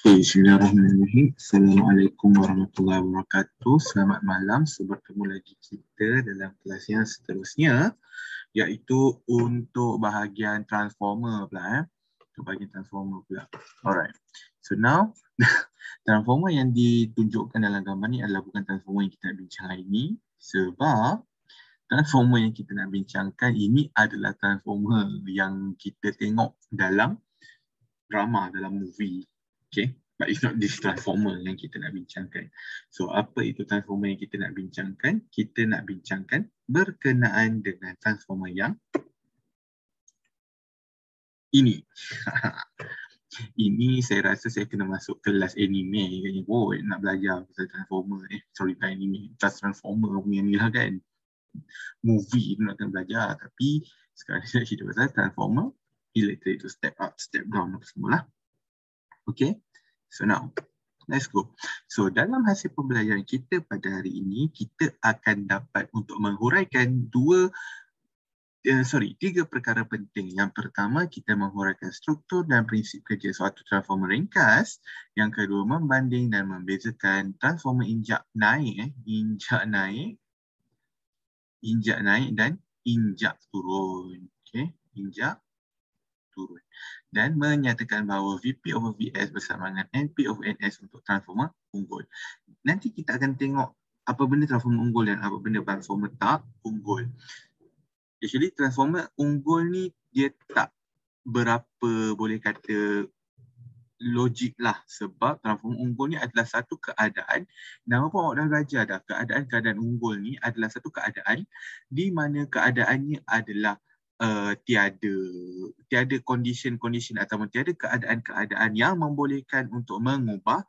Bismillahirrahmanirrahim. Assalamualaikum warahmatullahi wabarakatuh. Selamat malam. Bertemu lagi kita dalam kelas yang seterusnya, iaitu untuk bahagian transformer pula. Untuk bahagian transformer pula. Alright. So now, transformer yang ditunjukkan dalam gambar ni adalah bukan transformer yang kita nak bincang hari ini. Sebab transformer yang kita nak bincangkan ini adalah transformer yang kita tengok dalam drama, dalam movie. Okay, but it's not this transformer yang kita nak bincangkan. So, apa itu transformer yang kita nak bincangkan? Kita nak bincangkan berkenaan dengan transformer yang ini. Ini saya rasa saya kena masuk kelas anime katanya. Oh, nak belajar pasal transformer. Bukan anime, transformer punya ni lah kan. Movie tu nak kena belajar. Tapi sekarang saya cerita pasal transformer electric itu step up, step down apa semua lah. Okay, so now let's go. So dalam hasil pembelajaran kita pada hari ini, kita akan dapat untuk menghuraikan tiga perkara penting. Yang pertama, kita menghuraikan struktur dan prinsip kerja suatu transformer ringkas. Yang kedua, membanding dan membezakan transformer injak naik dan injak turun. Okay, injak turun. Dan menyatakan bahawa VP over VS bersama dengan NP over NS untuk transformer unggul. Nanti kita akan tengok apa benda transformer unggul dan apa benda transformer tak unggul. Actually transformer unggul ni dia tak berapa boleh kata logik lah, sebab transformer unggul ni adalah satu keadaan, nama pun awak dah belajar dah, keadaan unggul ni adalah satu keadaan di mana keadaannya adalah tiada condition atau tiada keadaan yang membolehkan untuk mengubah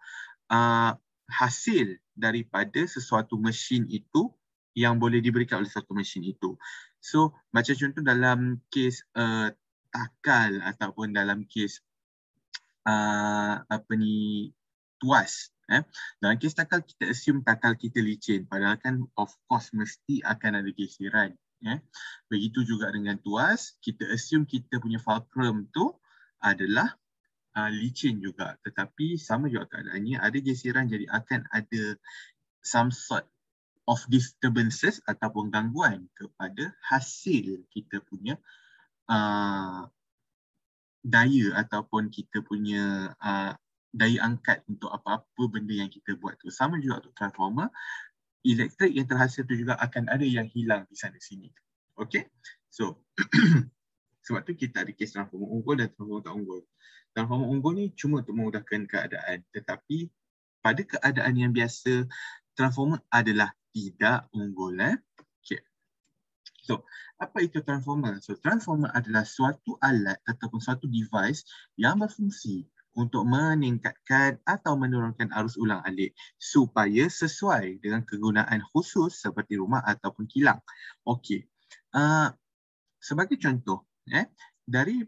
hasil daripada sesuatu mesin itu yang boleh diberikan oleh satu mesin itu. So macam contoh dalam kes takal ataupun dalam kes tuas. Dalam kes takal, kita assume takal kita licin, padahal kan of course mesti akan ada geseran. Begitu juga dengan tuas, kita assume kita punya fulcrum tu adalah licin juga, tetapi sama juga keadaannya, ada geseran, jadi akan ada some sort of disturbances ataupun gangguan kepada hasil kita punya daya ataupun kita punya daya angkat untuk apa-apa benda yang kita buat tu. Sama juga untuk transformer, elektrik yang terhasil tu juga akan ada yang hilang di sana sini. Okay, so sebab tu kita ada kes transformer unggul dan transformer tak unggul. Transformer unggul ni cuma untuk memudahkan keadaan, tetapi pada keadaan yang biasa transformer adalah tidak unggul. Okay. So, apa itu transformer? So, transformer adalah suatu alat ataupun suatu device yang berfungsi untuk meningkatkan atau menurunkan arus ulang alik supaya sesuai dengan kegunaan khusus seperti rumah ataupun kilang. Okey. Sebagai contoh, dari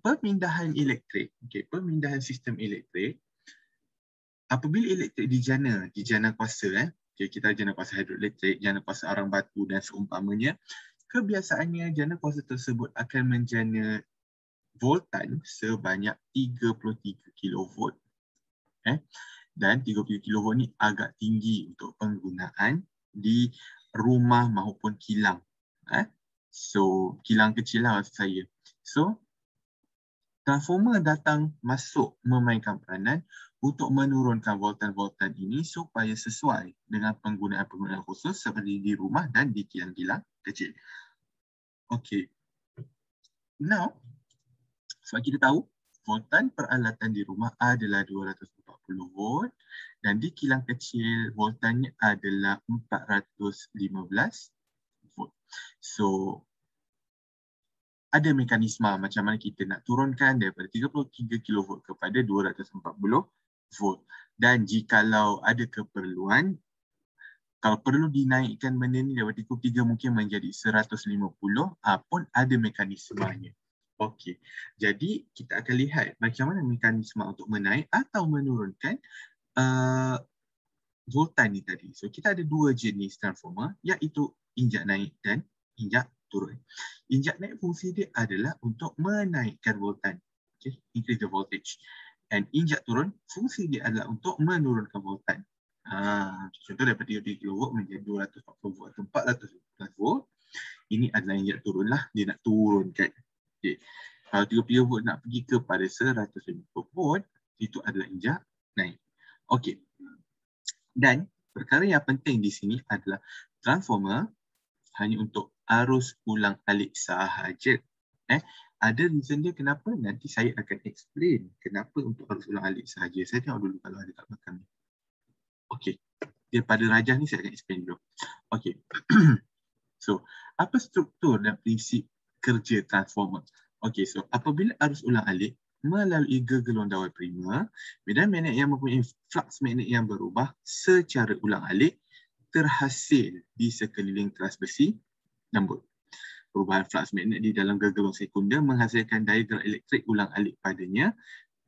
pemindahan elektrik, pemindahan sistem elektrik, apabila elektrik dijana kuasa, kita jana kuasa hidroelektrik, jana kuasa arang batu dan seumpamanya, kebiasaannya jana kuasa tersebut akan menjana voltan sebanyak 33 kV. Dan 33 kV ni agak tinggi untuk penggunaan di rumah maupun kilang. So, kilang kecil lah maksud saya. So, transformer datang masuk memainkan peranan untuk menurunkan voltan-voltan ini supaya sesuai dengan penggunaan-penggunaan khusus seperti di rumah dan di kilang-kilang kecil. Okay. Now, sebab kita tahu voltan peralatan di rumah adalah 240 volt dan di kilang kecil voltannya adalah 415 volt. So, ada mekanisme macam mana kita nak turunkan daripada 33 kV kepada 240 volt. Dan jikalau ada keperluan, kalau perlu dinaikkan benda ni daripada 33 mungkin menjadi 150, pun ada mekanismenya. Okey, jadi kita akan lihat macam mana mekanisme untuk menaik atau menurunkan voltan ni tadi. So kita ada dua jenis transformer, iaitu injak naik dan injak turun. Injak naik fungsi dia adalah untuk menaikkan voltan, increase the voltage. And injak turun, fungsi dia adalah untuk menurunkan voltan. Contoh daripada 3 kV menjadi 240 volt atau 400 volt. Ini adalah injak turun lah, dia nak turunkan. Okay. Kalau 30 volt nak pergi kepada 150 volt, itu adalah injak naik. Okey. Dan perkara yang penting di sini adalah transformer hanya untuk arus ulang alik sahaja. Ada reason dia kenapa? Nanti saya akan explain kenapa untuk arus ulang alik sahaja. Saya tengok dulu kalau ada kat belakang ni. Okey. Daripada rajah ni saya akan explain dulu. Okey. So, apa struktur dan prinsip kerja transformer? Okey, so apabila arus ulang alik melalui gegelung dawai prima, medan magnet yang mempunyai flux magnet yang berubah secara ulang alik terhasil di sekeliling teras besi lembut. Perubahan flux magnet di dalam gegelung sekunder menghasilkan daya gerak elektrik ulang alik padanya.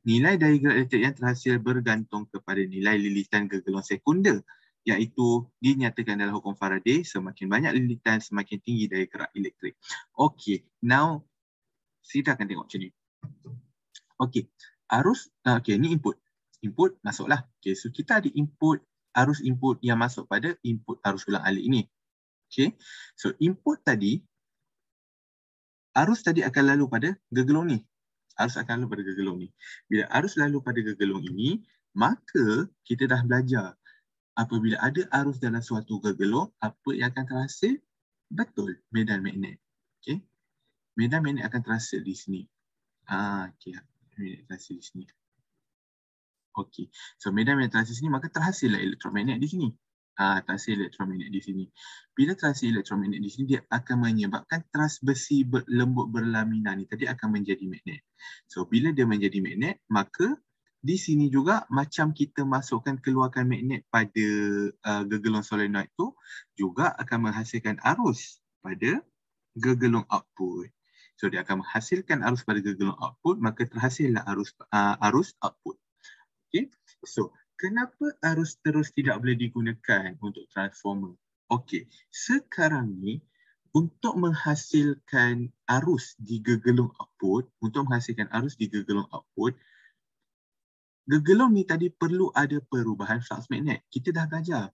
Nilai daya gerak elektrik yang terhasil bergantung kepada nilai lilitan gegelung sekunder, iaitu dinyatakan dalam hukum Faraday, semakin banyak lilitan semakin tinggi daya gerak elektrik. Okey, now kita akan tengok macam ni. Okey, arus, okey, ni input. Input masuklah. Okey, so kita ada input, arus input yang masuk pada input arus ulang alik ini. Okey, so input tadi, arus tadi akan lalu pada gegelung ni. Arus akan lalu pada gegelung ni. Bila arus lalu pada gegelung ini, maka kita dah belajar apabila ada arus dalam suatu gegelung, apa yang akan terhasil? Betul, medan magnet. Okey. Medan magnet akan terhasil di sini. Okey, magnet terhasil di sini. Okey. So medan magnet terhasil di sini, maka terhasillah elektromagnet di sini. Terhasil elektromagnet di sini. Bila terhasil elektromagnet di sini, dia akan menyebabkan teras besi lembut berlamina ni tadi akan menjadi magnet. So bila dia menjadi magnet, maka di sini juga macam kita masukkan keluarkan magnet pada gegelung solenoid tu juga akan menghasilkan arus pada gegelung output. So dia akan menghasilkan arus pada gegelung output, maka terhasillah arus output. Okay. So kenapa arus terus tidak boleh digunakan untuk transformer? Okey, sekarang ni untuk menghasilkan arus di gegelung output, gegelung ni tadi perlu ada perubahan flux magnet. Kita dah belajar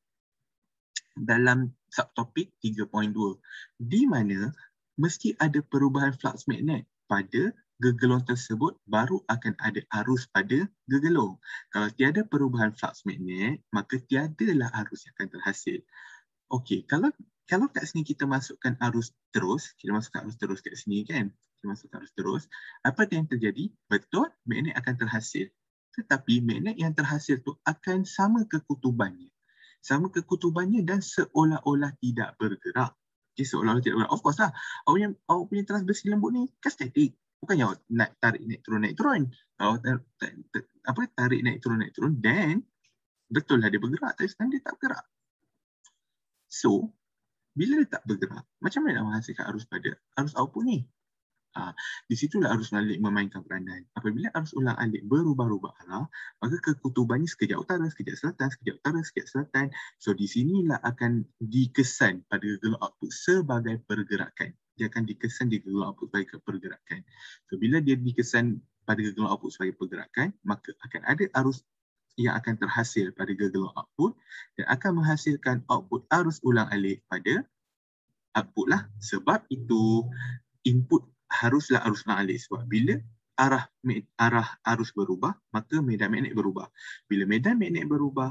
dalam subtopik 3.2 di mana mesti ada perubahan flux magnet pada gegelung tersebut baru akan ada arus pada gegelung. Kalau tiada perubahan flux magnet, maka tiadalah arus yang akan terhasil. Okey, kalau kat sini kita masukkan arus terus, kita masukkan arus terus kat sini kan? Kita masukkan arus terus, apa yang terjadi? Betul, magnet akan terhasil. Tetapi magnet yang terhasil tu akan sama kekutubannya. Sama kekutubannya dan seolah-olah tidak bergerak. Okay, seolah-olah tidak bergerak. Of course lah, awak punya teras besi lembut ni kan statik. Bukannya awak nak tarik naik turun. Kalau tarik naik turun, then betul lah dia bergerak, tapi sekarang dia tak bergerak. So, bila dia tak bergerak, macam mana nak menghasilkan arus pada arus output ni? Di situlah arus ulang alik memainkan peranan. Apabila arus ulang alik berubah-ubah arah, maka kekutubannya sekejap utara, sekejap selatan, sekejap utara, sekejap selatan. So di sinilah akan dikesan pada gegelung output sebagai pergerakan. Dia akan dikesan di gegelung output sebagai pergerakan. So bila dia dikesan pada gegelung output sebagai pergerakan, maka akan ada arus yang akan terhasil pada gegelung output dan akan menghasilkan output arus ulang alik pada output lah. Sebab itu input haruslah arus ulang alik, sebab bila arah arus berubah, maka medan magnet berubah. Bila medan magnet berubah,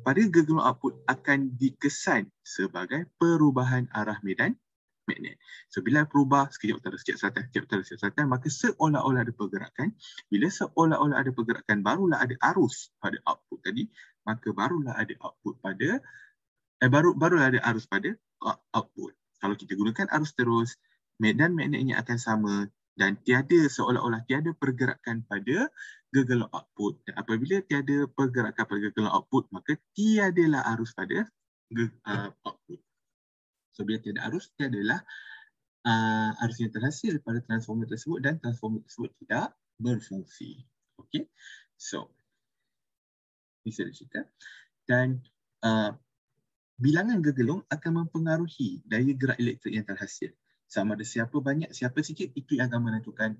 pada gegelung output akan dikesan sebagai perubahan arah medan magnet. So bila berubah sekejap utara, sekejap selatan, sekejap utara, sekejap selatan, maka seolah-olah ada pergerakan. Bila seolah-olah ada pergerakan, barulah ada arus pada output tadi, maka barulah ada output pada barulah ada arus pada output. Kalau kita gunakan arus terus, medan magnetnya akan sama dan seolah-olah tiada pergerakan pada gegelung output. Dan apabila tiada pergerakan pada gegelung output, maka tiadalah arus pada output. So bila tiada arus, tiadalah arus yang terhasil pada transformer tersebut dan transformer tersebut tidak berfungsi. Okey. So ini saya cerita. Dan bilangan gegelung akan mempengaruhi daya gerak elektrik yang terhasil. Sama ada siapa banyak, siapa sikit, itu yang akan menentukan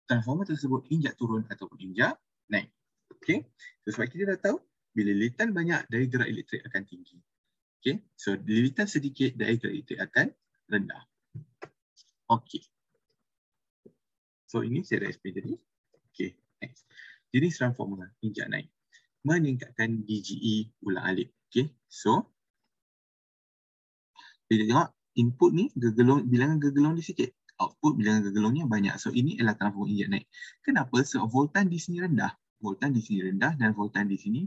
transformer tersebut injak turun ataupun injak naik. Okay. So, sebab kita dah tahu bila lilitan banyak, daya gerak elektrik akan tinggi. Okay. So, lilitan sedikit, daya gerak elektrik akan rendah. Okay. So, ini saya dah explain tadi. Okay. Next. Jenis transformer injak naik. Meningkatkan DGE ulang-alik. Okay. So, kita tengok input ni bilangan gegelong dia sikit. Output bilangan gegelongnya banyak. So ini adalah transformer injak naik. Kenapa? Sebab voltan di sini rendah. Voltan di sini rendah dan voltan di sini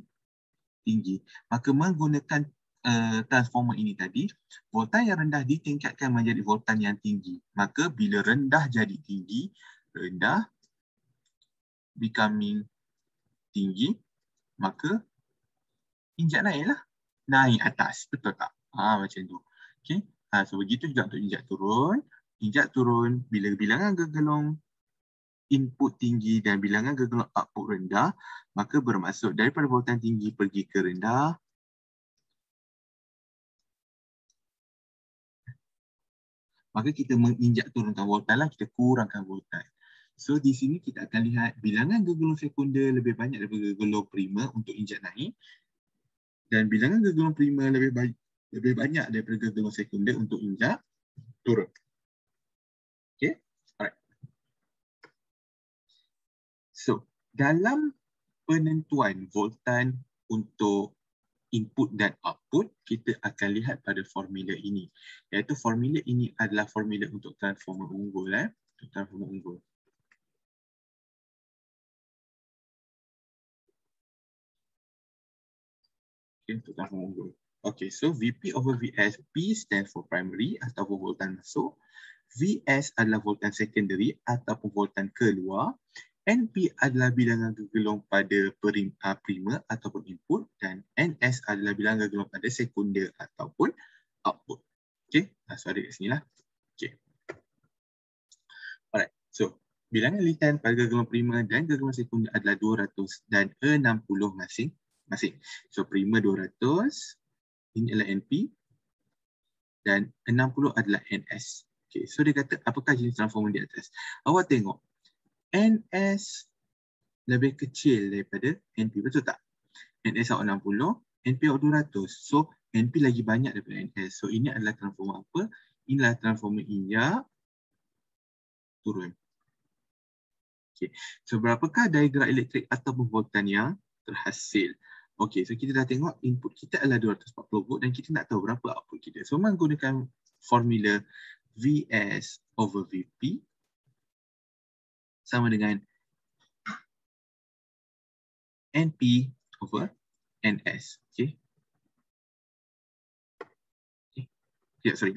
tinggi. Maka menggunakan transformer ini tadi, voltan yang rendah ditingkatkan menjadi voltan yang tinggi. Maka bila rendah jadi tinggi, rendah becoming tinggi, maka injak naik lah. Naik atas. Betul tak? Macam tu. Okay. So begitu juga untuk injak turun. Injak turun bila bilangan gegelong input tinggi dan bilangan gegelong output rendah, maka bermaksud daripada voltan tinggi pergi ke rendah, maka kita menginjak turunkan voltan lah, kita kurangkan voltan. So di sini kita akan lihat bilangan gegelong sekunder lebih banyak daripada gegelong primer untuk injak naik, dan bilangan gegelong primer lebih banyak daripada gegelong sekunder untuk injak turun. Okay, alright. So, dalam penentuan voltan untuk input dan output, kita akan lihat pada formula ini. Iaitu formula ini adalah formula untuk transformer unggul. Transformer unggul. Okay, untuk transformer unggul. Okay, so VP over VS, P stands for primary ataupun voltan masuk. VS adalah voltan secondary ataupun voltan keluar. NP adalah bilangan gegelong pada primer ataupun input, dan NS adalah bilangan gegelong pada sekunder ataupun output. Okay, so ada kat sini lah. Okay. Alright, so bilangan lilitan pada gegelong primer dan gegelong sekunder adalah 200 dan 60 masing-masing. So primer 200, ini adalah NP, dan 60 adalah NS. Okay, so dia kata apakah jenis transformer di atas? Awak tengok, NS lebih kecil daripada NP, betul tak? NS awak 60, NP awak 200. So NP lagi banyak daripada NS. So ini adalah transformer apa? Inilah transformer injak turun. Okay. So berapakah daya gerak elektrik ataupun voltan yang terhasil? Okay, so kita dah tengok input kita adalah 240 volt dan kita nak tahu berapa output kita. So menggunakan formula VS over VP sama dengan NP over NS. Okay. Ya, sorry.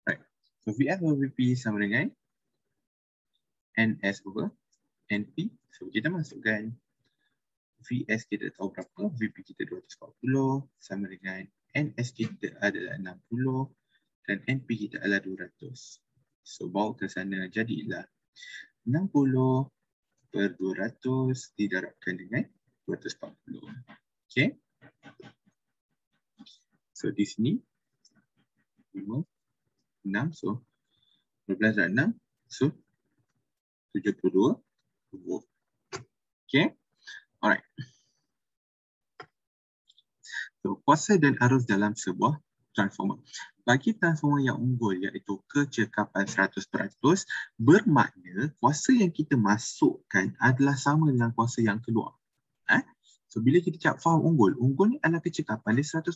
Right. So VS over VP sama dengan NS over NP. So kita masukkan VS kita tahu berapa, VP kita 240 sama dengan NS kita adalah 60 dan NP kita adalah 200. So bawa ke sana jadilah 60 per 200 didarabkan dengan 240. Okay. So di sini 5, 6, so 12 dan 6, so 72 volt. Okay. Alright. So, kuasa dan arus dalam sebuah transformer. Bagi transformer yang unggul iaitu kecekapan 100%, bermakna kuasa yang kita masukkan adalah sama dengan kuasa yang keluar. So, bila kita cakap faham unggul ni adalah kecekapan dia 100%.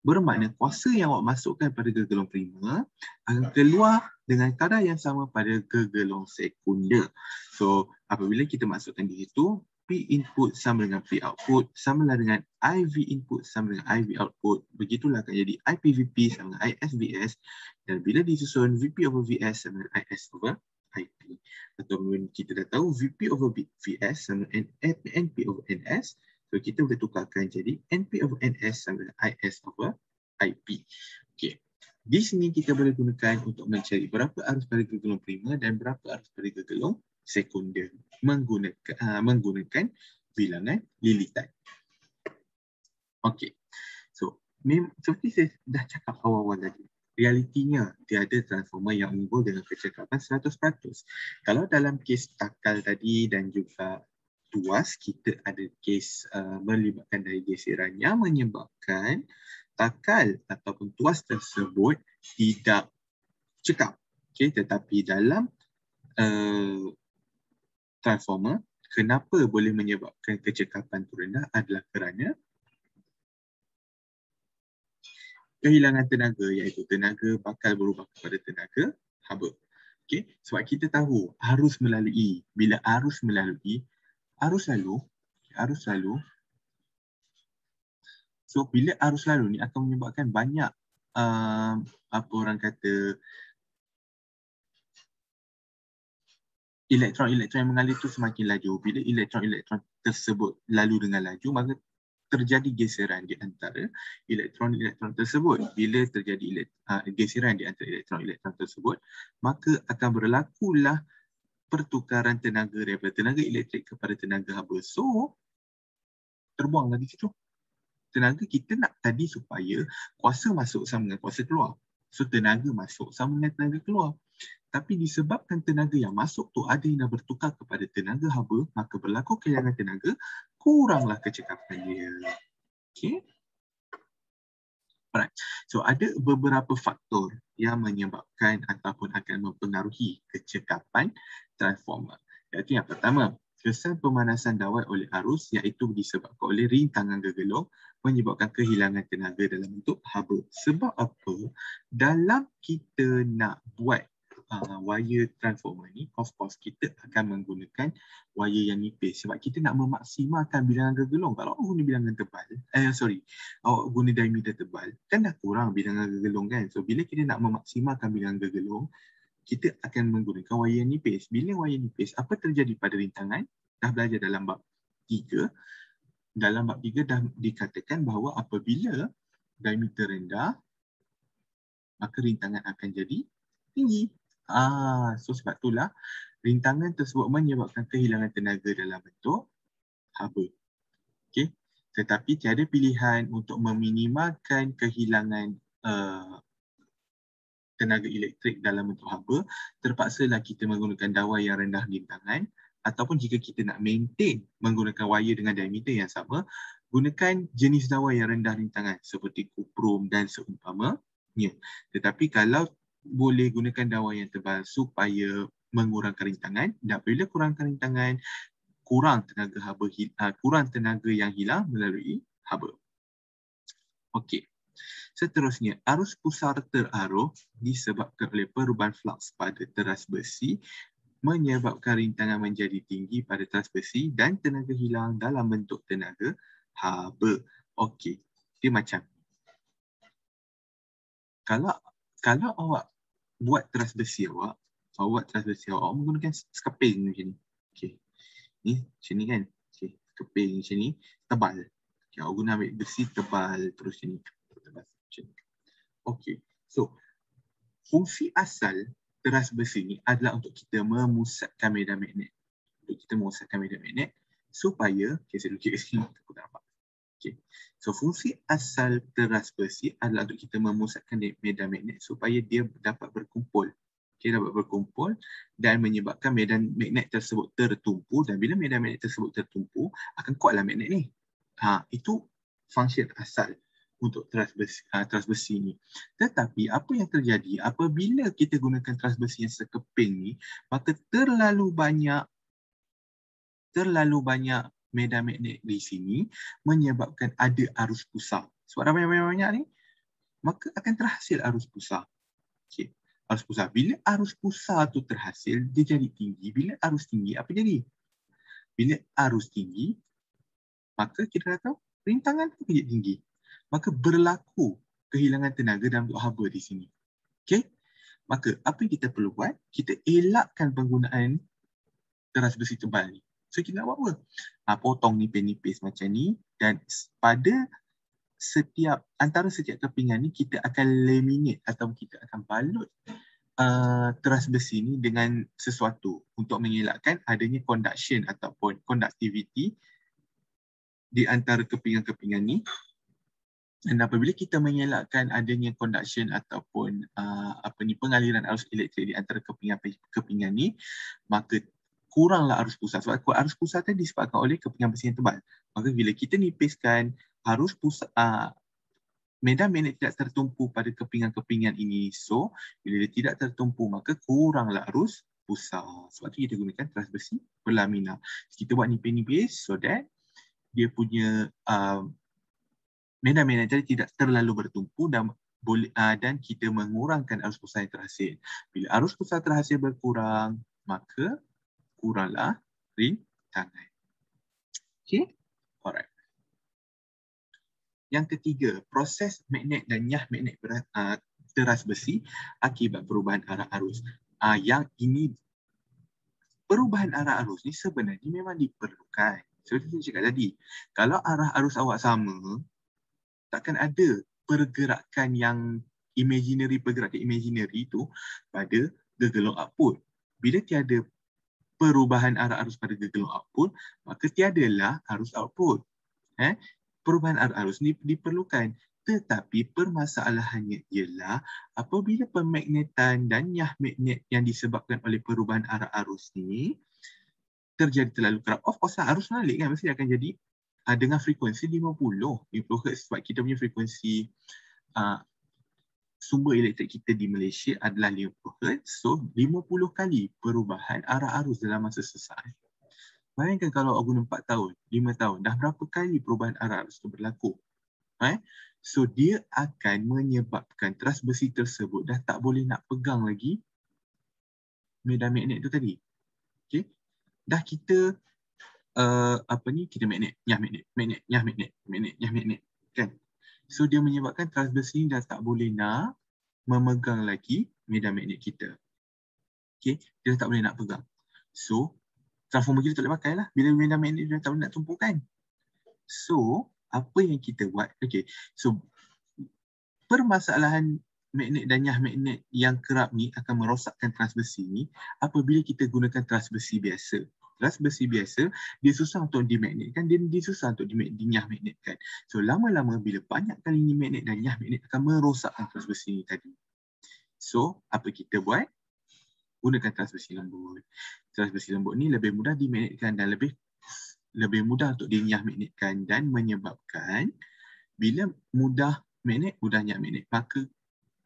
Bermakna kuasa yang awak masukkan pada gegelong primer akan keluar dengan kadar yang sama pada gegelong sekunder. So, apabila kita masukkan di situ, P input sama dengan P output, samalah dengan IV input sama dengan IV output. Begitulah akan jadi IPVP sama dengan ISVS. Dan bila disusun VP over VS sama dengan IS over IP. Ataupun kita dah tahu VP over VS sama dengan NP over NS. So kita boleh tukarkan jadi NP over NS sama dengan IS over IP. Okay. Di sini kita boleh gunakan untuk mencari berapa arus pada gegelong primer dan berapa arus pada gegelong sekunder menggunakan bilangan lilitan. Okey. So, seperti saya dah cakap awal-awal tadi, realitinya tiada transformer yang unggul dengan kecekapan 100%. Kalau dalam kes takal tadi dan juga tuas, kita ada kes melibatkan daya geseran yang menyebabkan takal ataupun tuas tersebut tidak cekap. Okay, tetapi dalam transformer, kenapa boleh menyebabkan kecekapan itu rendah adalah kerana kehilangan tenaga, iaitu tenaga bakal berubah kepada tenaga haba. Okay? Sebab kita tahu arus melalui, bila arus melalui, arus lalu, so bila arus lalu ni akan menyebabkan banyak apa orang kata, elektron-elektron yang mengalir itu semakin laju. Bila elektron-elektron tersebut lalu dengan laju, maka terjadi geseran di antara elektron-elektron tersebut. Bila terjadi geseran di antara elektron-elektron tersebut, maka akan berlakulah pertukaran tenaga daripada tenaga elektrik kepada tenaga haba. So, terbuanglah di situ. Tenaga kita nak tadi supaya kuasa masuk sama dengan kuasa keluar. So, tenaga masuk sama dengan tenaga keluar. Tapi disebabkan tenaga yang masuk tu ada yang dah bertukar kepada tenaga haba, maka berlaku kehilangan tenaga, kuranglah kecekapan dia. Okay. Alright. So ada beberapa faktor yang menyebabkan ataupun akan mempengaruhi kecekapan transformer. Iaitu yang pertama, kesan pemanasan dawai oleh arus iaitu disebabkan oleh rintangan gegelung menyebabkan kehilangan tenaga dalam bentuk haba. Sebab apa? Dalam kita nak buat wire transformer ni, of course kita akan menggunakan wire yang nipis sebab kita nak memaksimalkan bilangan gegelung. Kalau awak guna bilangan tebal, awak guna diameter tebal, kan dah kurang bilangan gegelung kan. So bila kita nak memaksimalkan bilangan gegelung, kita akan menggunakan wire yang nipis. Bila wire nipis, apa terjadi pada rintangan? Dah belajar dalam bab 3. Dalam bab 3 dah dikatakan bahawa apabila diameter rendah, maka rintangan akan jadi tinggi. So sebab itulah rintangan tersebut menyebabkan kehilangan tenaga dalam bentuk haba. Okay. Tetapi tiada pilihan untuk meminimalkan kehilangan tenaga elektrik dalam bentuk haba. Terpaksalah kita menggunakan dawai yang rendah rintangan, ataupun jika kita nak maintain menggunakan wire dengan diameter yang sama, gunakan jenis dawai yang rendah rintangan seperti kuprum dan seumpamanya. Tetapi kalau boleh gunakan dawai yang tebal supaya mengurangkan rintangan, dan apabila kurangkan rintangan, kurang tenaga haba, kurang tenaga yang hilang melalui haba. Okey. Seterusnya, arus pusar teraruh disebabkan oleh perubahan flux pada teras besi menyebabkan rintangan menjadi tinggi pada teras besi dan tenaga hilang dalam bentuk tenaga haba. Okey. Dia macam kalau awak buat teras besi awak menggunakan skeping macam ni. Okey. Ni macam ni kan. Okey, skeping macam ni tebal. Okey, awak guna ambil besi tebal terus macam ni. Tebal macam ni. Okey. So, fungsi asal teras besi ni adalah untuk kita memusatkan medan magnet. Supaya, saya lukis kat sini, aku tak nampak. Okay. So fungsi asal teras besi adalah untuk kita memusatkan medan magnet supaya dia dapat berkumpul. Okay, dapat berkumpul dan menyebabkan medan magnet tersebut tertumpu, dan bila medan magnet tersebut tertumpu akan kuatlah magnet ni. Itu fungsi asal untuk teras besi ni. Tetapi apa yang terjadi apabila kita gunakan teras besi yang sekeping ni, maka terlalu banyak medan magnet di sini menyebabkan ada arus pusar. Sebab dah banyak-banyak ni, maka akan terhasil arus pusar. Okay. Arus pusar. Bila arus pusar tu terhasil, dia jadi tinggi. Bila arus tinggi, apa jadi? Bila arus tinggi, maka kita dah tahu rintangan tu jadi tinggi. Maka berlaku kehilangan tenaga dalam bentuk haba di sini. Okay? Maka apa yang kita perlu buat? Kita elakkan penggunaan teras besi tebal ni. So kita nak buat apa? Potong nipis-nipis macam ni, dan pada antara setiap kepingan ni kita akan laminate atau kita akan balut teras besi ni dengan sesuatu untuk mengelakkan adanya conduction ataupun conductivity di antara kepingan-kepingan ni, Dan apabila kita mengelakkan adanya conduction ataupun pengaliran arus elektrik di antara kepingan ni, maka kuranglah arus pusat. Sebab arus pusat tadi disebabkan oleh kepingan besi yang tebal. Maka bila kita nipiskan arus pusat, medan magnet tidak tertumpu pada kepingan-kepingan ini. So, bila dia tidak tertumpu, maka kuranglah arus pusat. Sebab tu kita gunakan teras besi berlaminar. Kita buat nipis-nipis so that dia punya medan magnet tadi tidak terlalu bertumpu dan dan kita mengurangkan arus pusat yang terhasil. Bila arus pusat terhasil berkurang, maka kuranglah rintangan. Okay? Alright. Yang ketiga, proses magnet dan nyah magnet teras besi akibat perubahan arah arus. Yang ini, perubahan arah arus ni sebenarnya memang diperlukan. Seperti saya cakap tadi, kalau arah arus awak sama, takkan ada pergerakan yang pergerakan imaginary itu pada gegelung output. Bila tiada perubahan arah arus pada gegelung output, maka tiadalah arus output. Perubahan arah arus ni diperlukan. Tetapi permasalahannya ialah apabila pemagnetan dan nyah magnet yang disebabkan oleh perubahan arah arus ni terjadi terlalu kerap, of course arus balik kan mesti akan jadi dengan frekuensi 50 Hz, sebab kita punya frekuensi sumber elektrik kita di Malaysia adalah 50 Hz. So 50 kali perubahan arah arus dalam masa sesaat. Bayangkan kalau awak guna 4 tahun, 5 tahun, dah berapa kali perubahan arah arus itu berlaku. So dia akan menyebabkan teras besi tersebut dah tak boleh nak pegang lagi medan magnet itu tadi. Okay? Dah kita kita magnet, nyah magnet, magnet, nyah magnet, magnet, nyah magnet, kan? So dia menyebabkan teras besi dah tak boleh nak memegang lagi medan magnet kita. Okay, dia dah tak boleh nak pegang. So transformer kita tak boleh pakai lah bila medan magnet dia dah tak boleh nak tumpukan. So apa yang kita buat? Okay, so permasalahan magnet dan nyah magnet yang kerap ni akan merosakkan teras besi ni apabila kita gunakan teras besi biasa. Teras besi biasa, dia susah untuk dimagnetkan, dia susah untuk dinyah magnetkan. So lama-lama bila banyak kali magnet dan nyah magnet akan merosakkan teras besi ni tadi. So apa kita buat? Gunakan teras besi lembut. Teras besi lembut ni lebih mudah dimagnetkan dan lebih mudah untuk dinyah magnetkan dan menyebabkan bila mudah magnet, mudah nyah magnet, maka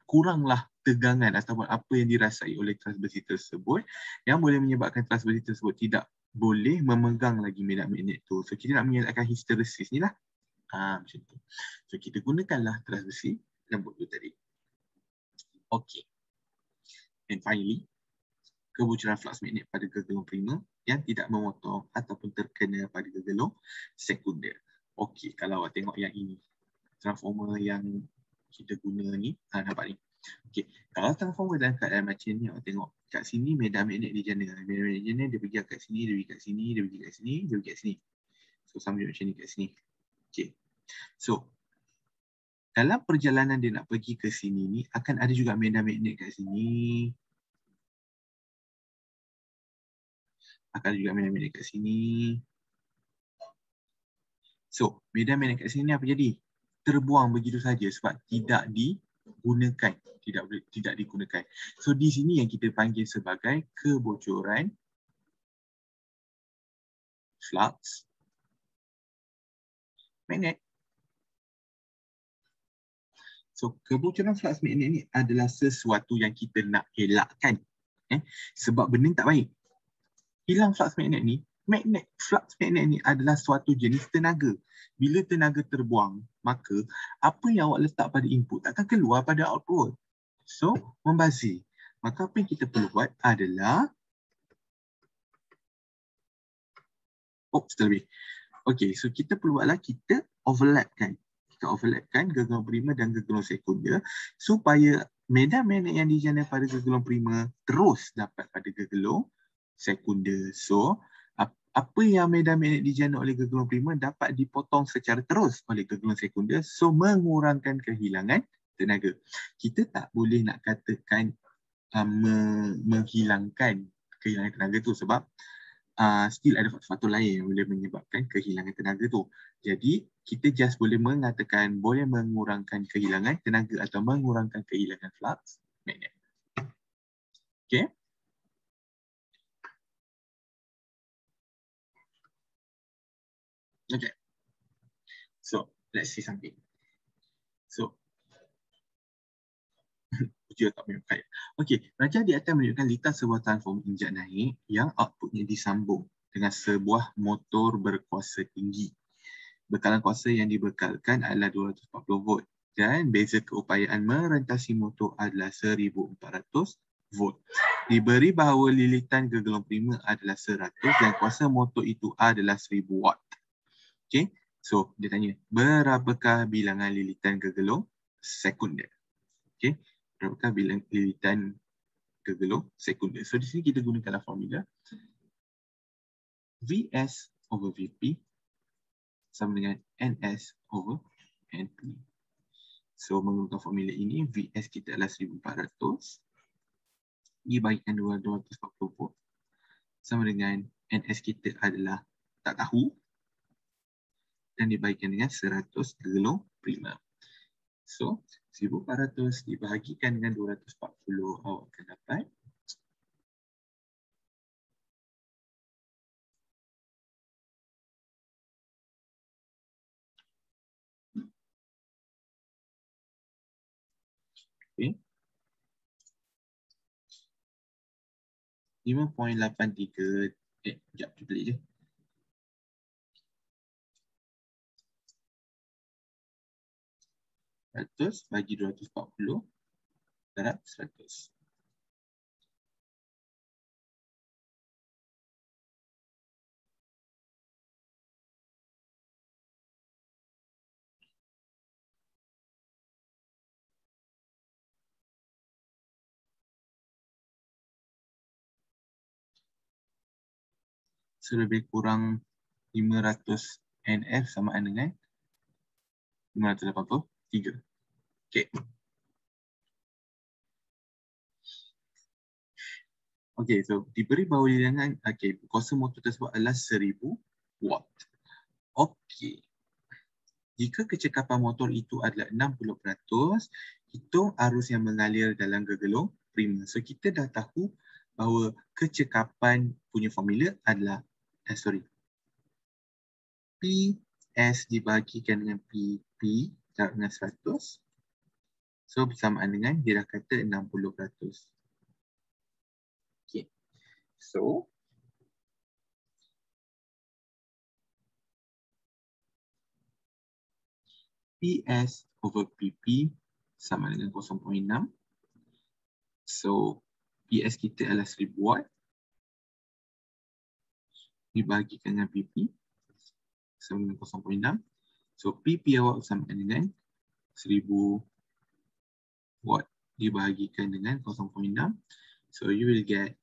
kuranglah tegangan ataupun apa yang dirasai oleh teras besi tersebut yang boleh menyebabkan teras besi tersebut tidak boleh memegang lagi medan magnet tu. So kita nak mengelakkan histeresis ni lah. Macam tu. So kita gunakanlah teras besi lembut tu tadi. Okay. And finally, kebocoran flux magnet pada gegelung primer yang tidak memotong ataupun terkena pada gegelung sekunder. Okay, kalau awak tengok yang ini, transformer yang kita guna ni, nampak ni. Okay, kalau transformer dalam keadaan macam ni, awak tengok kat sini medan magnet dia jana. Medan magnet dia jana, dia pergi kat sini, dia pergi kat sini, dia pergi kat sini, dia pergi kat sini. So sama macam ni kat sini. Okay. So dalam perjalanan dia nak pergi ke sini ni, akan ada juga medan magnet kat sini. Akan ada juga medan magnet kat sini. So medan magnet kat sini ni apa jadi? Terbuang begitu saja sebab tidak digunakan. Tidak digunakan. So di sini yang kita panggil sebagai kebocoran flux magnet. So kebocoran flux magnet ni adalah sesuatu yang kita nak elakkan. Sebab benda tak baik. Hilang flux magnet ni, flux magnet ni adalah suatu jenis tenaga. Bila tenaga terbuang, maka apa yang awak letak pada input akan keluar pada output. So, membazir. Maka apa yang kita perlu buat adalah terlebih. Okay, so kita perlu buatlah, kita overlapkan. Kita overlapkan gegelung primer dan gegelung sekunder supaya medan magnet yang dijana pada gegelung primer terus dapat pada gegelung sekunder. So, apa yang medan magnet dijana oleh gegelung primer dapat dipotong secara terus oleh gegelung sekunder. So, mengurangkan kehilangan tenaga. Kita tak boleh nak katakan menghilangkan kehilangan tenaga tu sebab still ada faktor-faktor lain yang boleh menyebabkan kehilangan tenaga tu. Jadi, kita just boleh mengatakan boleh mengurangkan kehilangan tenaga atau mengurangkan kehilangan flux magnet. Okay. Okay. So, let's see something. So, ujian tak menunjukkan. Okey, rancangan di atas menunjukkan litar sebuah transform injek naik yang outputnya disambung dengan sebuah motor berkuasa tinggi. Bekalan kuasa yang dibekalkan adalah 240 volt dan beza keupayaan merentasi motor adalah 1400 volt. Diberi bahawa lilitan gegelung prima adalah 100 dan kuasa motor itu adalah 1000 watt. Okey, so dia tanya, berapakah bilangan lilitan gegelung sekunder? Okey, berapakah bilangan lilitan gegelung sekunder? So di sini kita gunakanlah formula Vs over Vp sama dengan Ns over Np. So menggunakan formula ini, Vs kita adalah 1400 dibagikan 240 volt sama dengan Ns kita adalah tak tahu dan dibagikan dengan 100 gegelung prima. So 1400 dibahagikan dengan 240, awak akan dapat 5.83. Sekejap, kita balik je. Ratus bagi 240 darab 100. So lebih kurang 500 NF sama dengan 583. Okey. Okey, so diberi bahawa bilangan, okey, kuasa motor tersebut adalah 1000 watt. Okey. Jika kecekapan motor itu adalah 60%, hitung arus yang mengalir dalam gegelung prima. So kita dah tahu bahawa kecekapan punya formula adalah PS dibagikan dengan PP darab dengan 100. So bersamaan dengan dia dah kata 60%. Okay. So PS over PP sama dengan 0.6. So PS kita adalah 1000 watt dibagikan dengan PP sama dengan 0.6. So PP awak sama dengan 1000 watt dibahagikan dengan 0.6. So you will get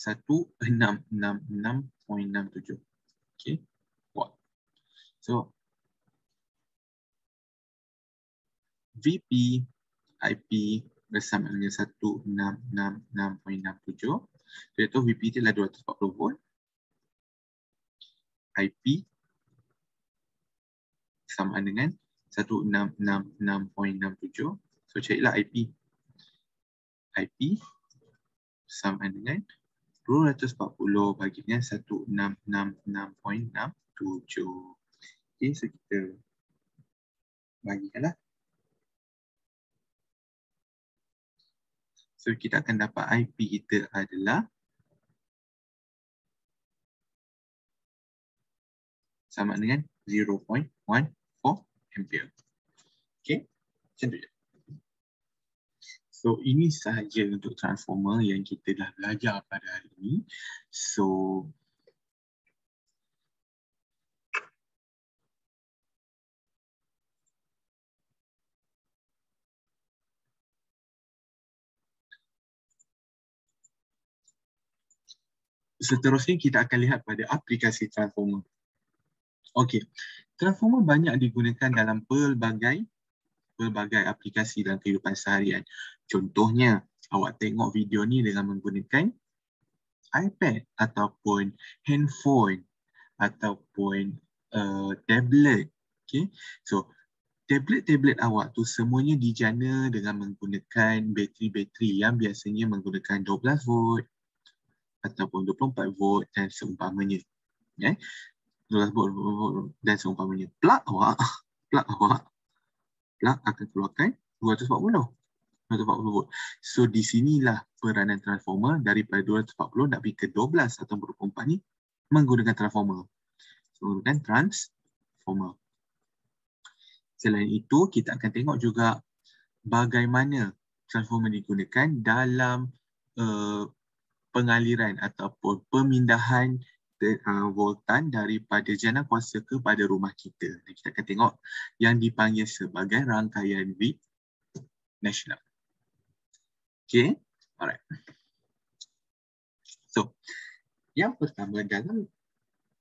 1666.67. Okay, watt. So VP IP bersama dengan 1666.67. Iaitu VP itu adalah 240 volt. IP sama dengan 1666.67. So carilah IP. IP sama dengan 240 bagi dengan 1666.67. Okay, so kita bagikanlah. So kita akan dapat IP kita adalah sama dengan 0.14 ampere. Okay, macam tu je. So ini sahaja untuk transformer yang kita dah belajar pada hari ini. So seterusnya kita akan lihat pada aplikasi transformer. Okey. Transformer banyak digunakan dalam pelbagai aplikasi dalam kehidupan seharian. Contohnya, awak tengok video ni dengan menggunakan iPad ataupun handphone ataupun tablet. Okay. So, tablet-tablet awak tu semuanya dijana dengan menggunakan bateri-bateri yang biasanya menggunakan 12 volt ataupun 24 volt dan seumpamanya. Okay. 12 volt dan seumpamanya. Plug awak akan keluarkan 240 volt. So di sinilah peranan transformer daripada 240 nak pergi ke 12 atau 24 ni menggunakan transformer. Menggunakan transformer. Selain itu, kita akan tengok juga bagaimana transformer digunakan dalam pengaliran ataupun pemindahan voltan daripada jana kuasa kepada rumah kita. Dan kita akan tengok yang dipanggil sebagai rangkaian vid nasional. Okay, alright. So, yang pertama dalam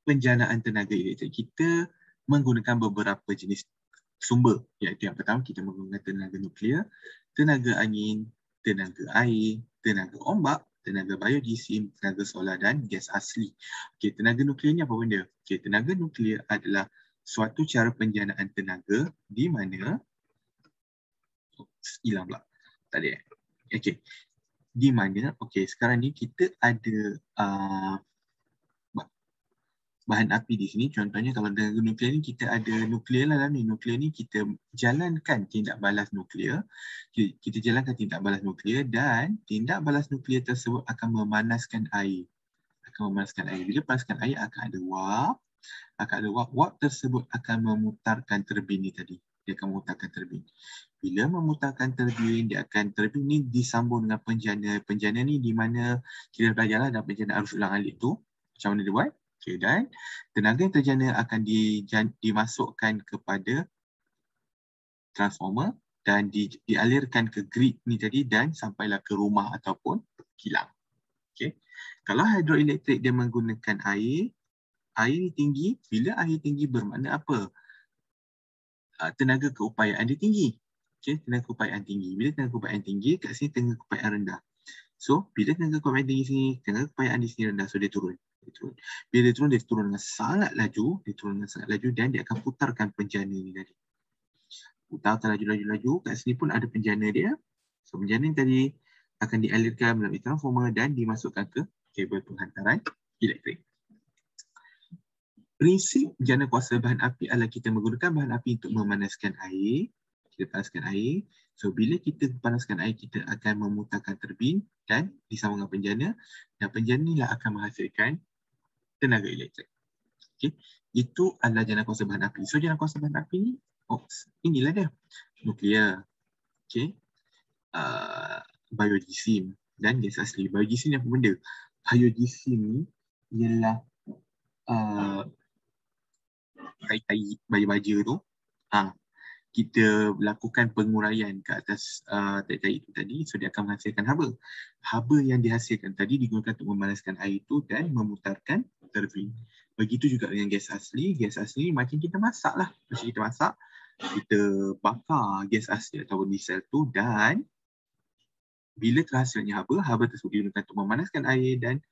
penjanaan tenaga elektrik, kita menggunakan beberapa jenis sumber. Iaitu yang pertama, kita menggunakan tenaga nuklear, tenaga angin, tenaga air, tenaga ombak, tenaga biogesim, tenaga solar dan gas asli. Okay, tenaga nuklear ni apa benda? Okay, tenaga nuklear adalah suatu cara penjanaan tenaga di mana hilang pula. Tak ada. Okay. Di mana, okay, sekarang ni kita ada bahan api di sini. Contohnya kalau dengan nuklear ni kita ada nuklear lah dalam ni. Nuklear ni kita jalankan tindak balas nuklear. Kita jalankan tindak balas nuklear dan tindak balas nuklear tersebut akan memanaskan air. Bila panaskan air akan ada wap. Wap tersebut akan memutarkan turbin ni tadi. Dia akan memutarkan turbin. Bila memutarkan turbin, turbin ni disambung dengan penjana. Penjana ni di mana kita belajarlah dalam penjana arus ulang alik tu. Macam mana dia buat? Okay, dan tenaga yang terjana akan dimasukkan kepada transformer dan dialirkan ke grid ni tadi dan sampailah ke rumah ataupun kilang. Okay. Kalau hidroelektrik dia menggunakan air ni tinggi. Bila air tinggi bermakna apa? Tenaga keupayaan dia tinggi. Okay, tenaga keupayaan tinggi. Bila tenaga keupayaan tinggi, kat sini tenaga keupayaan rendah. So, bila tenaga keupayaan tinggi sini, tenaga keupayaan di sini rendah, so dia turun. Bila dia turun dengan sangat laju, dan dia akan putarkan penjana ni tadi. Putarkan laju, kat sini pun ada penjana dia. So, penjana ni tadi akan dialirkan melalui transformer dan dimasukkan ke kabel penghantaran elektrik. Prinsip jana kuasa bahan api adalah kita menggunakan bahan api untuk memanaskan air. Kita panaskan air. So, bila kita panaskan air, kita akan memutarkan turbin dan disambungkan penjana. Dan penjana inilah akan menghasilkan tenaga elektrik. Okay. Itu adalah jana kuasa bahan api. So, jana kuasa bahan api ni, inilah dia. Nuklear. Okay. Biogesim dan gas asli. Biogesim ni apa benda? Biogesim ni ialah tai-tai baja tu, kita lakukan penguraian ke atas tai-tai itu tadi, so dia akan menghasilkan haba. Haba yang dihasilkan tadi digunakan untuk memanaskan air itu dan memutarkan turbin. Begitu juga dengan gas asli. Gas asli macam kita masak lah. Kita bakar gas asli atau diesel tu dan bila terhasilnya haba tersebut digunakan untuk memanaskan air dan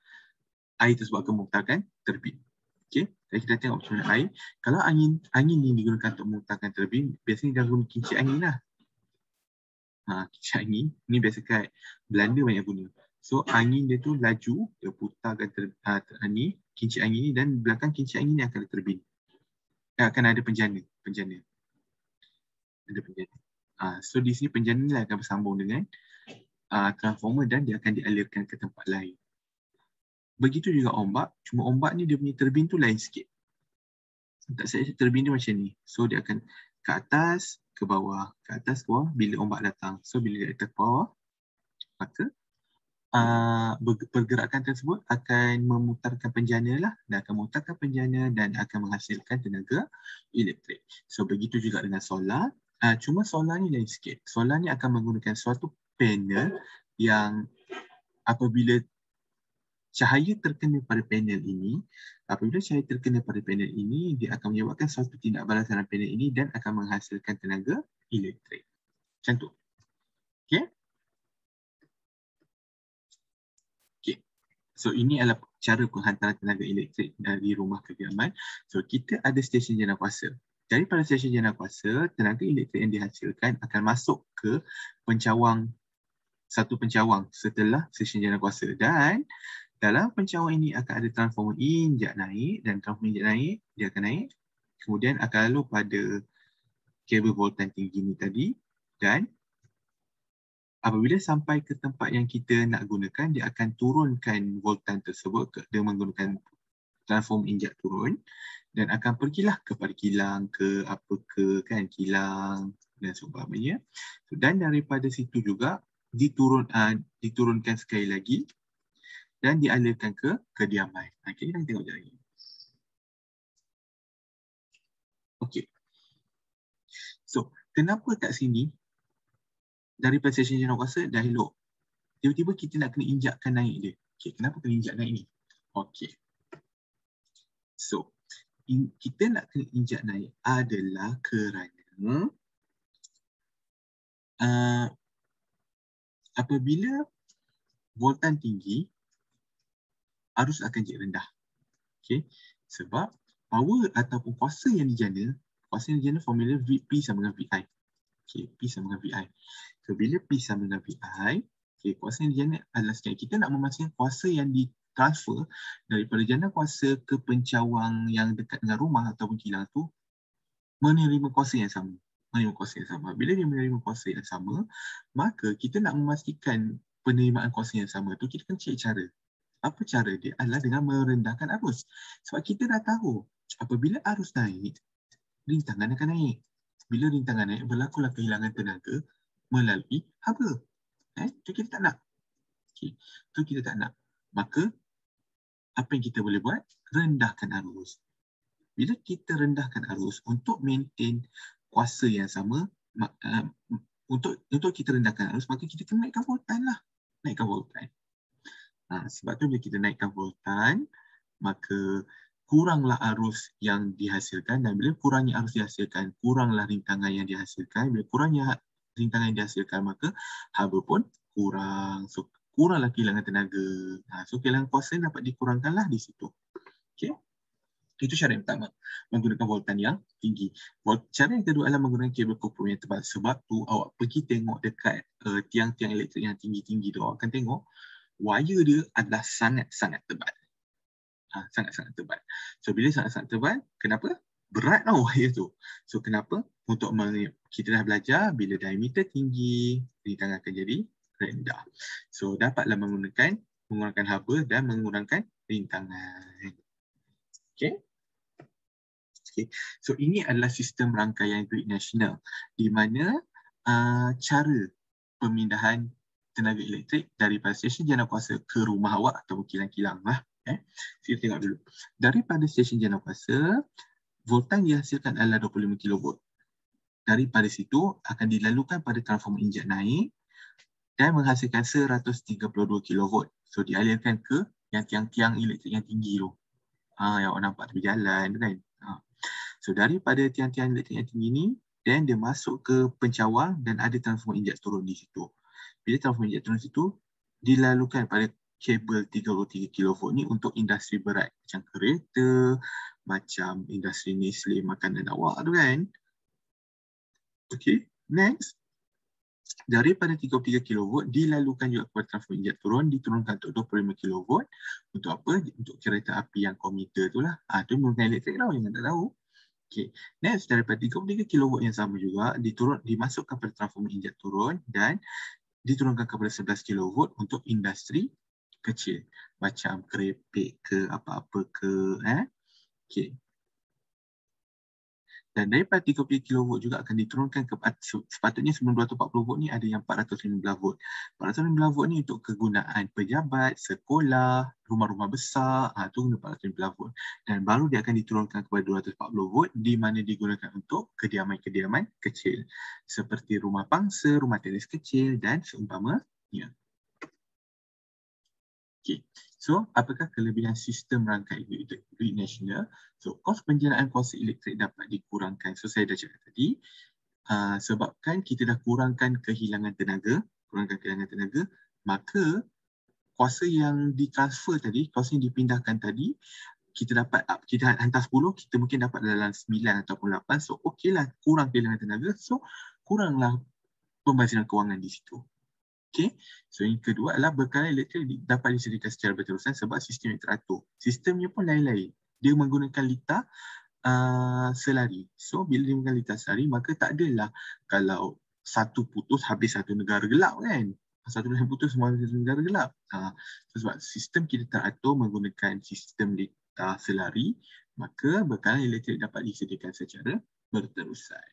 air tersebut akan memutarkan turbin. Okay, jadi kita tengok macam mana air. Kalau angin ni digunakan untuk memutarkan turbin, biasanya dia guna kincir angin lah. Kincir angin, ni biasa kat Belanda banyak guna. So angin dia tu laju, dia putarkan kincir angin ni dan belakang kincir angin ni akan ada turbin. Akan ada penjana. Ada penjana. So di sini penjana ni akan bersambung dengan transformer dan dia akan dialirkan ke tempat lain. Begitu juga ombak, cuma ombak ni dia punya turbin tu lain sikit. Tak saya turbin dia macam ni. So dia akan ke atas, ke bawah, bila ombak datang. So bila dia datang ke bawah, maka pergerakan tersebut akan memutarkan penjana lah. Dan akan memutarkan penjana dan akan menghasilkan tenaga elektrik. So begitu juga dengan solar. Cuma solar ni lain sikit. Solar ni akan menggunakan suatu panel yang apabila cahaya terkena pada panel ini. Apabila cahaya terkena pada panel ini, dia akan menyebabkan suatu tindak balasan dalam panel ini dan akan menghasilkan tenaga elektrik. Macam tu. Okay? Okay. So ini adalah cara penghantaran tenaga elektrik dari rumah ke kediaman. So kita ada stesen jana kuasa. Daripada stesen jana kuasa, tenaga elektrik yang dihasilkan akan masuk ke satu pencawang setelah stesen jana kuasa. Dan dalam pencawang ini akan ada transformer injak naik, dan transformer injak naik, dia akan naik. Kemudian akan lalu pada kabel voltan tinggi ni tadi, dan apabila sampai ke tempat yang kita nak gunakan, dia akan turunkan voltan tersebut dengan menggunakan transformer injak turun, dan akan pergilah kepada kilang ke apa ke kan, kilang dan seumpamanya. Dan daripada situ juga diturunkan sekali lagi dan dialirkan ke kediaman. Okey, kita tengok lagi. Okey. So, kenapa kat sini daripada stesen jana kuasa dah elok, tiba-tiba kita nak kena injakkan naik dia. Okey, kenapa kena injak naik ni? Okey. So, kita nak kena injak naik adalah kerana apabila voltan tinggi, arus akan jadi rendah. Okey, sebab power ataupun kuasa yang dijana formula P sama dengan VI. Okey, P sama dengan VI. So, bila P sama dengan VI, okey, kuasa yang dijana adalah sekian. Kita nak memastikan kuasa yang ditransfer daripada jana kuasa ke pencawang yang dekat dengan rumah ataupun kilang tu menerima kuasa yang sama. Bila dia menerima kuasa yang sama, maka kita nak memastikan penerimaan kuasa yang sama tu, kita kena cari cara. Apa cara dia? Adalah dengan merendahkan arus. Sebab kita dah tahu, apabila arus naik, rintangan akan naik. Bila rintangan naik, berlakulah kehilangan tenaga melalui haba. Itu kita tak nak. Itu kita tak nak. Maka, apa yang kita boleh buat? Rendahkan arus. Bila kita rendahkan arus untuk maintain kuasa yang sama, untuk kita rendahkan arus, maka kita kena naikkan voltan lah. Naikkan voltan. Sebab tu bila kita naikkan voltan, maka kuranglah arus yang dihasilkan, dan bila kurangnya arus dihasilkan, kuranglah rintangan yang dihasilkan. Bila kurangnya rintangan yang dihasilkan, maka haba pun kurang. So, kuranglah kehilangan tenaga. So, kehilangan kuasa dapat dikurangkanlah di situ. Okay? Itu cara yang pertama, menggunakan voltan yang tinggi. Cara yang kedua adalah menggunakan kabel kopul yang tebal. Sebab tu awak pergi tengok dekat tiang-tiang elektrik yang tinggi-tinggi tu, awak akan tengok wire dia adalah sangat-sangat tebal. Sangat-sangat tebal. So, bila sangat-sangat tebal, kenapa? Berat tau wire tu. So, kenapa? Kita dah belajar bila diameter tinggi, rintangan akan jadi rendah. So, dapatlah menggunakan haba dan mengurangkan rintangan. Okay? So, ini adalah sistem rangkaian grid nasional di mana cara pemindahan tenaga elektrik daripada stesen jana kuasa ke rumah awak atau kilang-kilang lah. Kita tengok dulu. Daripada stesen jana kuasa, voltan dihasilkan adalah 25 kV. Daripada situ akan dilalukan pada transformer injek naik dan menghasilkan 132 kV. So, dialirkan ke yang tiang-tiang elektrik yang tinggi tu. Yang awak nampak tepi jalan tu kan. So, daripada tiang-tiang elektrik yang tinggi ni, dan dia masuk ke pencawang dan ada transformer injek turun di situ. Bila transformer injek turun di situ, dilalukan pada kabel 33 kV ni untuk industri berat. Macam kereta, macam industri Nestle makanan awak tu kan. Okay, next. Daripada 33 kV dilalukan juga kepada transformer injek turun, diturunkan untuk 25 kV. Untuk apa? Untuk kereta api yang komuter tu lah. Itu menggunakan elektrik tau, jangan tak tahu. Okay. Next, daripada 33 kV yang sama juga dimasukkan pada transformer injek turun dan diturunkan kepada 11 kV untuk industri kecil. Macam kerepek ke apa-apa ke. Okay. Dan daripada 30 kV juga akan diturunkan ke, sepatutnya sebelum 240 volt ni ada yang 415 volt. 415 volt ni untuk kegunaan pejabat, sekolah, rumah-rumah besar, tu guna 415 volt. Dan baru dia akan diturunkan kepada 240 volt di mana digunakan untuk kediaman-kediaman kecil. Seperti rumah pangsa, rumah teres kecil dan seumpamanya. Okay. So, apakah kelebihan sistem rangkaian grid nasional? So, kos penjanaan kuasa elektrik dapat dikurangkan. So, saya dah cakap tadi, sebabkan kita dah kurangkan kehilangan tenaga, maka kuasa yang ditransfer tadi, kuasa yang dipindahkan tadi, kita hantar 10, kita mungkin dapat dalam 9 ataupun 8. So, okeylah, kurang kehilangan tenaga. So, kuranglah pembaziran kewangan di situ. Okay. So yang kedua adalah bekalan elektrik dapat disediakan secara berterusan sebab sistem yang teratur. Sistemnya pun lain-lain. Dia menggunakan litar selari. So bila dia menggunakan litar selari, maka tak adalah kalau satu putus habis satu negara gelap kan. Satu putus semua negara gelap. So, sebab sistem kita teratur menggunakan sistem litar selari, maka bekalan elektrik dapat disediakan secara berterusan.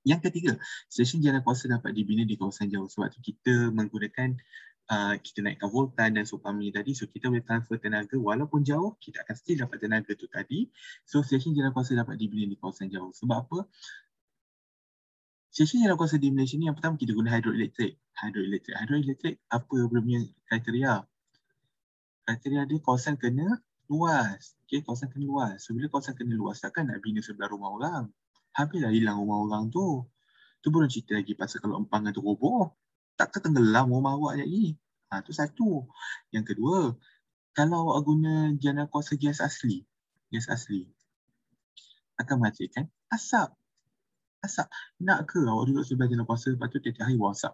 Yang ketiga, stesen jana kuasa dapat dibina di kawasan jauh. Sebab tu kita menggunakan, kita naikkan voltan dan seumpamanya tadi. So kita boleh transfer tenaga walaupun jauh, kita akan still dapat tenaga tu tadi. So stesen jana kuasa dapat dibina di kawasan jauh. Sebab apa? Stesen jana kuasa di Malaysia ni yang pertama kita guna hidroelektrik. Hidroelektrik apa punya kriteria? Kriteria dia kawasan kena luas. Okay, kawasan kena luas. So bila kawasan kena luas, takkan nak bina sebelah rumah orang. Habislah hilang rumah orang tu. Tu belum cerita lagi pasal kalau empangan tu roboh, tak tenggelam rumah awak lagi. Tu satu. Yang kedua, kalau awak guna jana kuasa gas asli akan menghasilkan asap. Nak ke awak duduk sebelah jana kuasa, lepas tu tiap-tiap hari buang asap?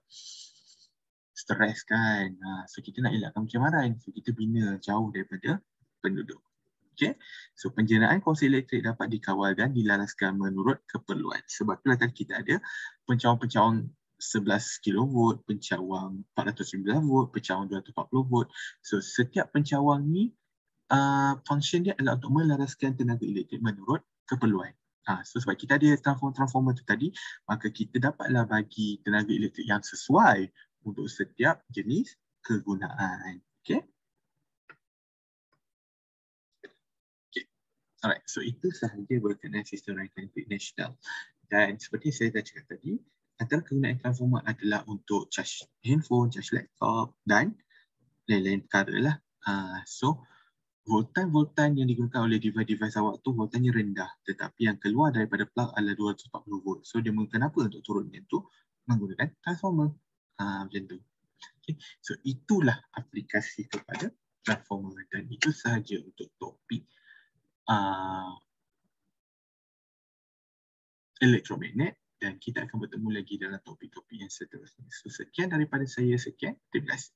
Stres kan? So kita nak elakkan pencemaran. So kita bina jauh daripada penduduk. Okay. So penjanaan kuasa elektrik dapat dikawal dan dilaraskan menurut keperluan. Sebab itulah tadi kita ada pencawang-pencawang 11 kV, pencawang 409 volt, pencawang 240 volt. So setiap pencawang ni function dia adalah untuk melaraskan tenaga elektrik menurut keperluan. So sebab kita ada transformer tu tadi, maka kita dapatlah bagi tenaga elektrik yang sesuai untuk setiap jenis kegunaan. Okay. Alright, so itu sahaja berkenaan sistem rangkaian elektrik nasional. Dan seperti saya dah cakap tadi, antara kegunaan transformer adalah untuk charge handphone, charge laptop dan lain-lain perkara lah. So, voltan yang digunakan oleh device awak tu voltannya rendah, tetapi yang keluar daripada plug adalah 240 volt. So, dia menggunakan apa untuk turunkan tu? Menggunakan transformer. Macam tu. Okay. So, itulah aplikasi kepada transformer. Dan itu sahaja untuk topik elektromagnet, dan kita akan bertemu lagi dalam topik-topik yang seterusnya. So, sekian daripada saya. Terima kasih.